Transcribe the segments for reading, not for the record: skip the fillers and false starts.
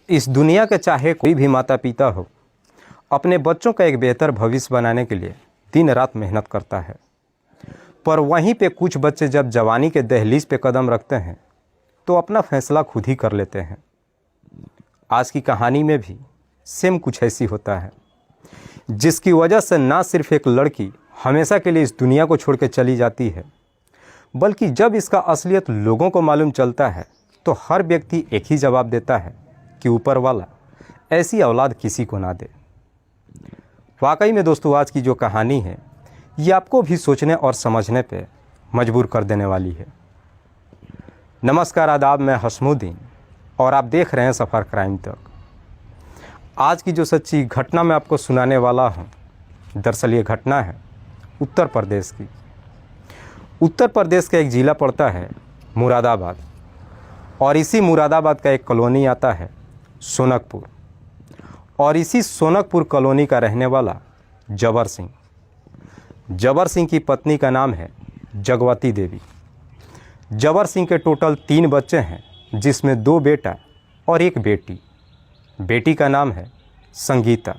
इस दुनिया के चाहे कोई भी माता पिता हो, अपने बच्चों का एक बेहतर भविष्य बनाने के लिए दिन रात मेहनत करता है। पर वहीं पे कुछ बच्चे जब जवानी के दहलीज पे कदम रखते हैं तो अपना फैसला खुद ही कर लेते हैं। आज की कहानी में भी सेम कुछ ऐसी होता है, जिसकी वजह से ना सिर्फ एक लड़की हमेशा के लिए इस दुनिया को छोड़ के चली जाती है, बल्कि जब इसका असलियत लोगों को मालूम चलता है तो हर व्यक्ति एक ही जवाब देता है कि ऊपर वाला ऐसी औलाद किसी को ना दे। वाकई में दोस्तों, आज की जो कहानी है ये आपको भी सोचने और समझने पे मजबूर कर देने वाली है। नमस्कार, आदाब, मैं हसमुद्दीन और आप देख रहे हैं सफ़र क्राइम तक। आज की जो सच्ची घटना मैं आपको सुनाने वाला हूँ, दरअसल ये घटना है उत्तर प्रदेश की। उत्तर प्रदेश का एक ज़िला पड़ता है मुरादाबाद, और इसी मुरादाबाद का एक कॉलोनी आता है सोनकपुर, और इसी सोनकपुर कॉलोनी का रहने वाला जबर सिंह। जबर सिंह की पत्नी का नाम है जगवती देवी। जबर सिंह के टोटल 3 बच्चे हैं, जिसमें 2 बेटा और 1 बेटी। बेटी का नाम है संगीता।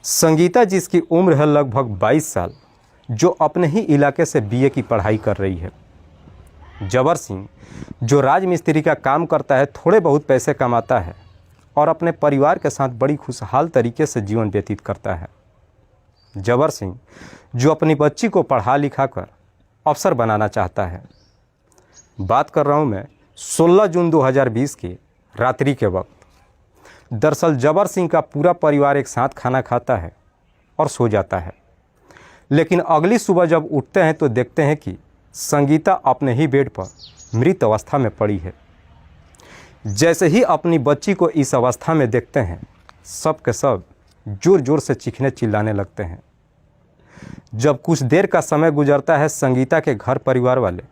संगीता जिसकी उम्र है लगभग 22 साल, जो अपने ही इलाके से बीए की पढ़ाई कर रही है। जबर सिंह जो राजमिस्त्री का काम करता है, थोड़े बहुत पैसे कमाता है और अपने परिवार के साथ बड़ी खुशहाल तरीके से जीवन व्यतीत करता है। जबर सिंह जो अपनी बच्ची को पढ़ा लिखा कर अफसर बनाना चाहता है। बात कर रहा हूँ मैं 16 जून 2020 की रात्रि के वक्त। दरअसल जबर सिंह का पूरा परिवार एक साथ खाना खाता है और सो जाता है, लेकिन अगली सुबह जब उठते हैं तो देखते हैं कि संगीता अपने ही बेड पर मृत अवस्था में पड़ी है। जैसे ही अपनी बच्ची को इस अवस्था में देखते हैं, सब के सब जोर जोर से चीखने चिल्लाने लगते हैं। जब कुछ देर का समय गुजरता है, संगीता के घर परिवार वाले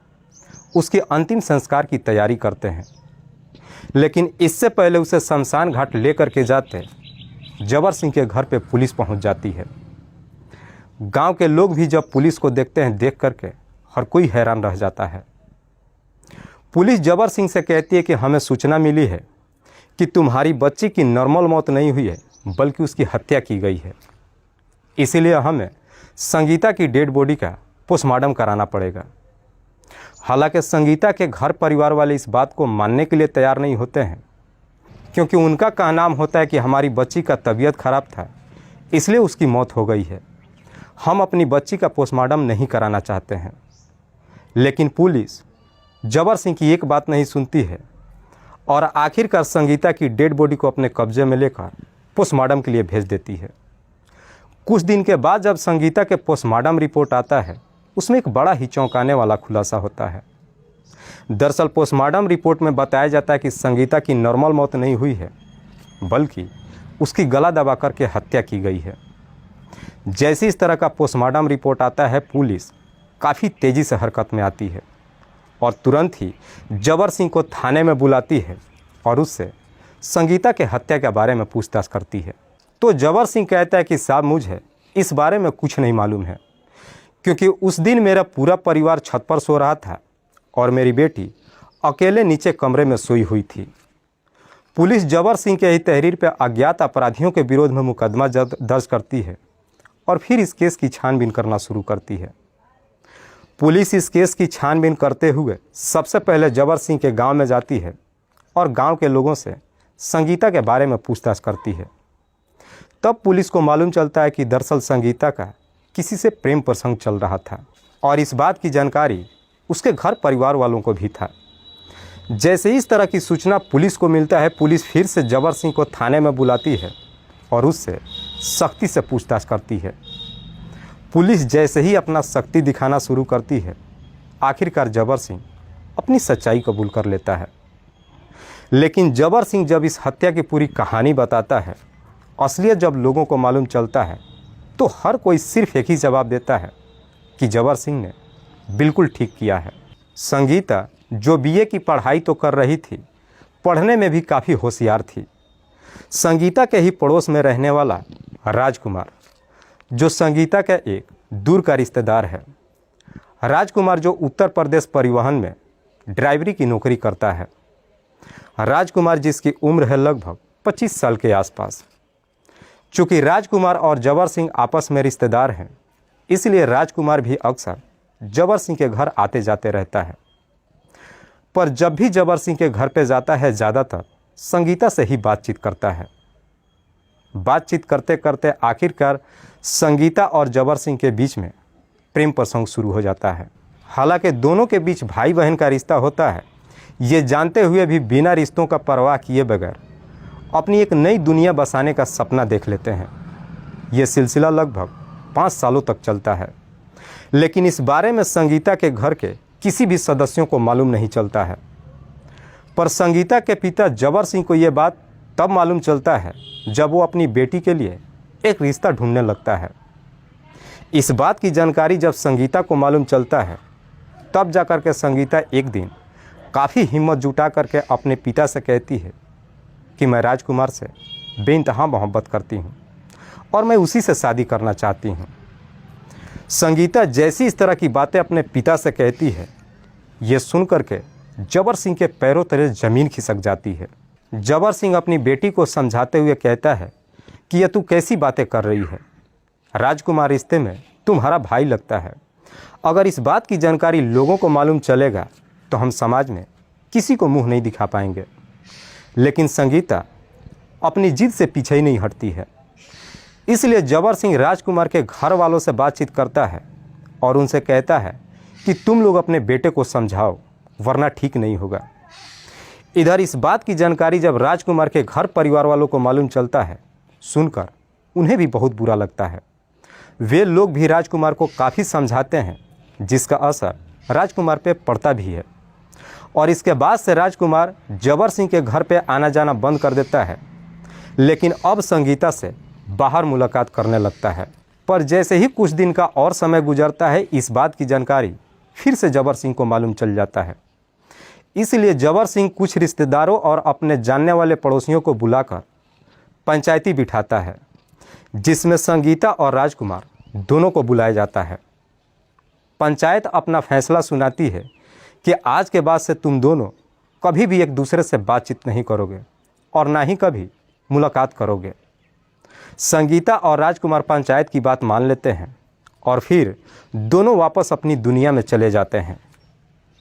उसके अंतिम संस्कार की तैयारी करते हैं, लेकिन इससे पहले उसे शमशान घाट लेकर के जाते जबर सिंह के घर पे पुलिस पहुंच जाती है। गांव के लोग भी जब पुलिस को देखते हैं, देख करके हर कोई हैरान रह जाता है। पुलिस जबर सिंह से कहती है कि हमें सूचना मिली है कि तुम्हारी बच्ची की नॉर्मल मौत नहीं हुई है, बल्कि उसकी हत्या की गई है। इसीलिए हमें संगीता की डेड बॉडी का पोस्टमार्टम कराना पड़ेगा। हालांकि संगीता के घर परिवार वाले इस बात को मानने के लिए तैयार नहीं होते हैं, क्योंकि उनका कहना होता है कि हमारी बच्ची का तबीयत खराब था, इसलिए उसकी मौत हो गई है। हम अपनी बच्ची का पोस्टमार्टम नहीं कराना चाहते हैं। लेकिन पुलिस जबर सिंह की एक बात नहीं सुनती है और आखिरकार संगीता की डेड बॉडी को अपने कब्जे में लेकर पोस्टमार्टम के लिए भेज देती है। कुछ दिन के बाद जब संगीता के पोस्टमार्टम रिपोर्ट आता है, उसमें एक बड़ा ही चौंकाने वाला खुलासा होता है। दरअसल पोस्टमार्टम रिपोर्ट में बताया जाता है कि संगीता की नॉर्मल मौत नहीं हुई है, बल्कि उसकी गला दबा करके हत्या की गई है। जैसे इस तरह का पोस्टमार्टम रिपोर्ट आता है, पुलिस काफ़ी तेज़ी से हरकत में आती है और तुरंत ही जबर सिंह को थाने में बुलाती है और उससे संगीता के हत्या के बारे में पूछताछ करती है। तो जबर सिंह कहता है कि साहब, मुझे इस बारे में कुछ नहीं मालूम है, क्योंकि उस दिन मेरा पूरा परिवार छत पर सो रहा था और मेरी बेटी अकेले नीचे कमरे में सोई हुई थी। पुलिस जबर सिंह के ही तहरीर पर अज्ञात अपराधियों के विरोध में मुकदमा दर्ज करती है और फिर इस केस की छानबीन करना शुरू करती है। पुलिस इस केस की छानबीन करते हुए सबसे पहले जबर सिंह के गांव में जाती है और गांव के लोगों से संगीता के बारे में पूछताछ करती है। तब पुलिस को मालूम चलता है कि दरअसल संगीता का किसी से प्रेम प्रसंग चल रहा था और इस बात की जानकारी उसके घर परिवार वालों को भी था। जैसे इस तरह की सूचना पुलिस को मिलता है, पुलिस फिर से जबर सिंह को थाने में बुलाती है और उससे सख्ती से पूछताछ करती है। पुलिस जैसे ही अपना शक्ति दिखाना शुरू करती है, आखिरकार जबर सिंह अपनी सच्चाई कबूल कर लेता है। लेकिन जबर सिंह जब इस हत्या की पूरी कहानी बताता है, असलियत जब लोगों को मालूम चलता है, तो हर कोई सिर्फ एक ही जवाब देता है कि जबर सिंह ने बिल्कुल ठीक किया है। संगीता जो बीए की पढ़ाई तो कर रही थी, पढ़ने में भी काफ़ी होशियार थी। संगीता के ही पड़ोस में रहने वाला राजकुमार, जो संगीता का एक दूर का रिश्तेदार है। राजकुमार जो उत्तर प्रदेश परिवहन में ड्राइवरी की नौकरी करता है। राजकुमार जिसकी उम्र है लगभग 25 साल के आसपास। चूंकि राजकुमार और जबर सिंह आपस में रिश्तेदार हैं, इसलिए राजकुमार भी अक्सर जबर सिंह के घर आते जाते रहता है। पर जब भी जबर सिंह के घर पे जाता है, ज़्यादातर संगीता से ही बातचीत करता है। बातचीत करते करते आखिरकार संगीता और जबर सिंह के बीच में प्रेम प्रसंग शुरू हो जाता है। हालांकि दोनों के बीच भाई बहन का रिश्ता होता है, ये जानते हुए भी बिना रिश्तों का परवाह किए बगैर अपनी एक नई दुनिया बसाने का सपना देख लेते हैं। ये सिलसिला लगभग 5 सालों तक चलता है, लेकिन इस बारे में संगीता के घर के किसी भी सदस्यों को मालूम नहीं चलता है। पर संगीता के पिता जबर सिंह को ये बात तब मालूम चलता है जब वो अपनी बेटी के लिए एक रिश्ता ढूंढने लगता है। इस बात की जानकारी जब संगीता को मालूम चलता है, तब जाकर के संगीता एक दिन काफ़ी हिम्मत जुटा करके अपने पिता से कहती है कि मैं राजकुमार से बेइंतहा मोहब्बत करती हूँ और मैं उसी से शादी करना चाहती हूँ। संगीता जैसी इस तरह की बातें अपने पिता से कहती है, ये सुन करके जबर सिंह के पैरों तले ज़मीन खिसक जाती है। जबर सिंह अपनी बेटी को समझाते हुए कहता है कि ये तू कैसी बातें कर रही है, राजकुमार रिश्ते में तुम्हारा भाई लगता है। अगर इस बात की जानकारी लोगों को मालूम चलेगा तो हम समाज में किसी को मुंह नहीं दिखा पाएंगे। लेकिन संगीता अपनी जिद से पीछे ही नहीं हटती है। इसलिए जबर सिंह राजकुमार के घर वालों से बातचीत करता है और उनसे कहता है कि तुम लोग अपने बेटे को समझाओ, वरना ठीक नहीं होगा। इधर इस बात की जानकारी जब राजकुमार के घर परिवार वालों को मालूम चलता है, सुनकर उन्हें भी बहुत बुरा लगता है। वे लोग भी राजकुमार को काफ़ी समझाते हैं, जिसका असर राजकुमार पे पड़ता भी है। और इसके बाद से राजकुमार जबर सिंह के घर पे आना जाना बंद कर देता है, लेकिन अब संगीता से बाहर मुलाकात करने लगता है। पर जैसे ही कुछ दिन का और समय गुजरता है, इस बात की जानकारी फिर से जबर सिंह को मालूम चल जाता है। इसलिए जबर सिंह कुछ रिश्तेदारों और अपने जानने वाले पड़ोसियों को बुलाकर पंचायती बिठाता है, जिसमें संगीता और राजकुमार दोनों को बुलाया जाता है। पंचायत अपना फैसला सुनाती है कि आज के बाद से तुम दोनों कभी भी एक दूसरे से बातचीत नहीं करोगे और ना ही कभी मुलाकात करोगे। संगीता और राजकुमार पंचायत की बात मान लेते हैं और फिर दोनों वापस अपनी दुनिया में चले जाते हैं।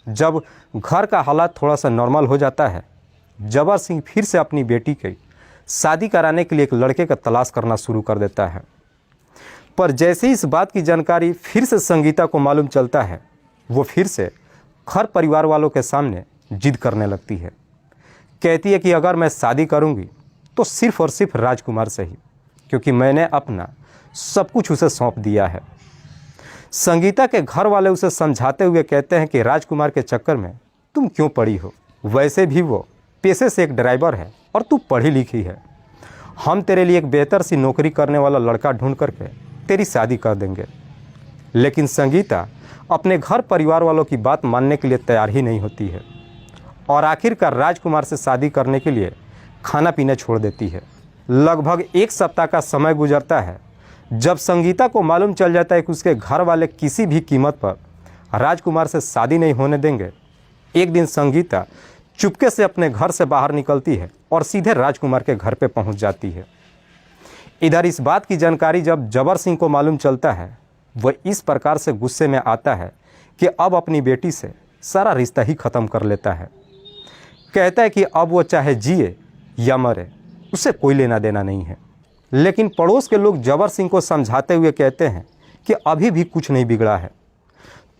जब घर का हालात थोड़ा सा नॉर्मल हो जाता है, जबर सिंह फिर से अपनी बेटी की शादी कराने के लिए एक लड़के का तलाश करना शुरू कर देता है। पर जैसे ही इस बात की जानकारी फिर से संगीता को मालूम चलता है, वो फिर से घर परिवार वालों के सामने जिद करने लगती है। कहती है कि अगर मैं शादी करूंगी तो सिर्फ़ और सिर्फ राजकुमार से ही, क्योंकि मैंने अपना सब कुछ उसे सौंप दिया है। संगीता के घर वाले उसे समझाते हुए कहते हैं कि राजकुमार के चक्कर में तुम क्यों पड़ी हो, वैसे भी वो पेशे से एक ड्राइवर है और तू पढ़ी लिखी है। हम तेरे लिए एक बेहतर सी नौकरी करने वाला लड़का ढूंढ करके तेरी शादी कर देंगे। लेकिन संगीता अपने घर परिवार वालों की बात मानने के लिए तैयार ही नहीं होती है और आखिरकार राजकुमार से शादी करने के लिए खाना पीना छोड़ देती है। लगभग 1 सप्ताह का समय गुजरता है जब संगीता को मालूम चल जाता है कि उसके घर वाले किसी भी कीमत पर राजकुमार से शादी नहीं होने देंगे। एक दिन संगीता चुपके से अपने घर से बाहर निकलती है और सीधे राजकुमार के घर पे पहुंच जाती है। इधर इस बात की जानकारी जब जबर सिंह को मालूम चलता है, वह इस प्रकार से गुस्से में आता है कि अब अपनी बेटी से सारा रिश्ता ही ख़त्म कर लेता है। कहता है कि अब वो चाहे जिए या मरे, उससे कोई लेना देना नहीं है। लेकिन पड़ोस के लोग जबर सिंह को समझाते हुए कहते हैं कि अभी भी कुछ नहीं बिगड़ा है,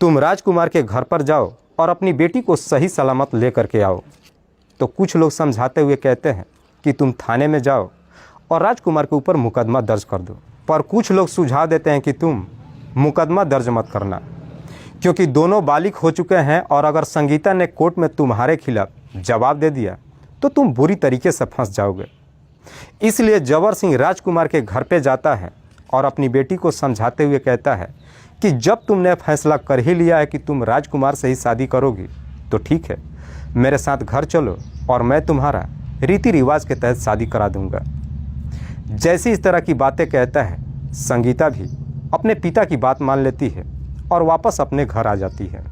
तुम राजकुमार के घर पर जाओ और अपनी बेटी को सही सलामत ले करके आओ। तो कुछ लोग समझाते हुए कहते हैं कि तुम थाने में जाओ और राजकुमार के ऊपर मुकदमा दर्ज कर दो। पर कुछ लोग सुझाव देते हैं कि तुम मुकदमा दर्ज मत करना, क्योंकि दोनों बालिग हो चुके हैं और अगर संगीता ने कोर्ट में तुम्हारे खिलाफ जवाब दे दिया तो तुम बुरी तरीके से फंस जाओगे। इसलिए जबर सिंह राजकुमार के घर पे जाता है और अपनी बेटी को समझाते हुए कहता है कि जब तुमने फैसला कर ही लिया है कि तुम राजकुमार से ही शादी करोगी तो ठीक है, मेरे साथ घर चलो और मैं तुम्हारा रीति रिवाज के तहत शादी करा दूंगा। जैसी इस तरह की बातें कहता है, संगीता भी अपने पिता की बात मान लेती है और वापस अपने घर आ जाती है।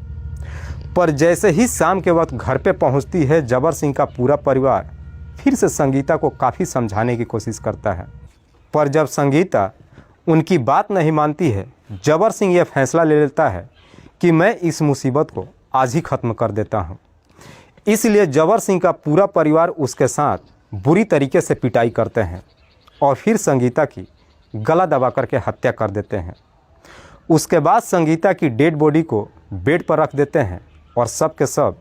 पर जैसे ही शाम के वक्त घर पे पहुंचती है जबर सिंह का पूरा परिवार फिर से संगीता को काफ़ी समझाने की कोशिश करता है। पर जब संगीता उनकी बात नहीं मानती है, जबर सिंह यह फैसला ले लेता है कि मैं इस मुसीबत को आज ही ख़त्म कर देता हूँ। इसलिए जबर सिंह का पूरा परिवार उसके साथ बुरी तरीके से पिटाई करते हैं और फिर संगीता की गला दबा करके हत्या कर देते हैं। उसके बाद संगीता की डेड बॉडी को बेड पर रख देते हैं और सब के सब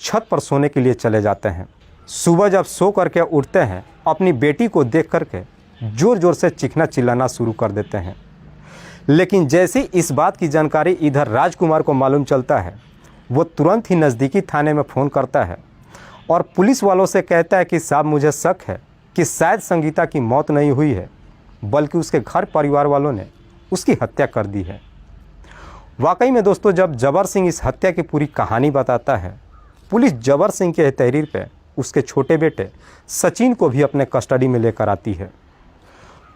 छत पर सोने के लिए चले जाते हैं। सुबह जब सो करके उठते हैं, अपनी बेटी को देख करके ज़ोर ज़ोर से चीखना चिल्लाना शुरू कर देते हैं। लेकिन जैसे इस बात की जानकारी इधर राजकुमार को मालूम चलता है, वो तुरंत ही नज़दीकी थाने में फ़ोन करता है और पुलिस वालों से कहता है कि साहब मुझे शक है कि शायद संगीता की मौत नहीं हुई है, बल्कि उसके घर परिवार वालों ने उसकी हत्या कर दी है। वाकई में दोस्तों, जब जबर सिंह इस हत्या की पूरी कहानी बताता है, पुलिस जबर सिंह के तहरीर पे उसके छोटे बेटे सचिन को भी अपने कस्टडी में लेकर आती है।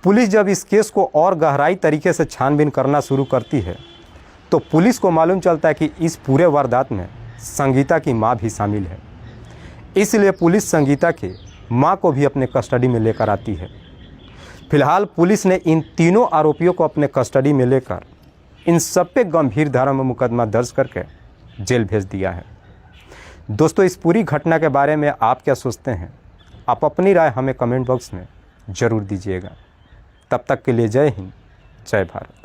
पुलिस जब इस केस को और गहराई तरीके से छानबीन करना शुरू करती है तो पुलिस को मालूम चलता है कि इस पूरे वारदात में संगीता की मां भी शामिल है। इसलिए पुलिस संगीता की मां को भी अपने कस्टडी में लेकर आती है। फिलहाल पुलिस ने इन तीनों आरोपियों को अपने कस्टडी में लेकर इन सब पे गंभीर धारा में मुकदमा दर्ज करके जेल भेज दिया है। दोस्तों, इस पूरी घटना के बारे में आप क्या सोचते हैं? आप अपनी राय हमें कमेंट बॉक्स में ज़रूर दीजिएगा। तब तक के लिए जय हिंद, जय भारत।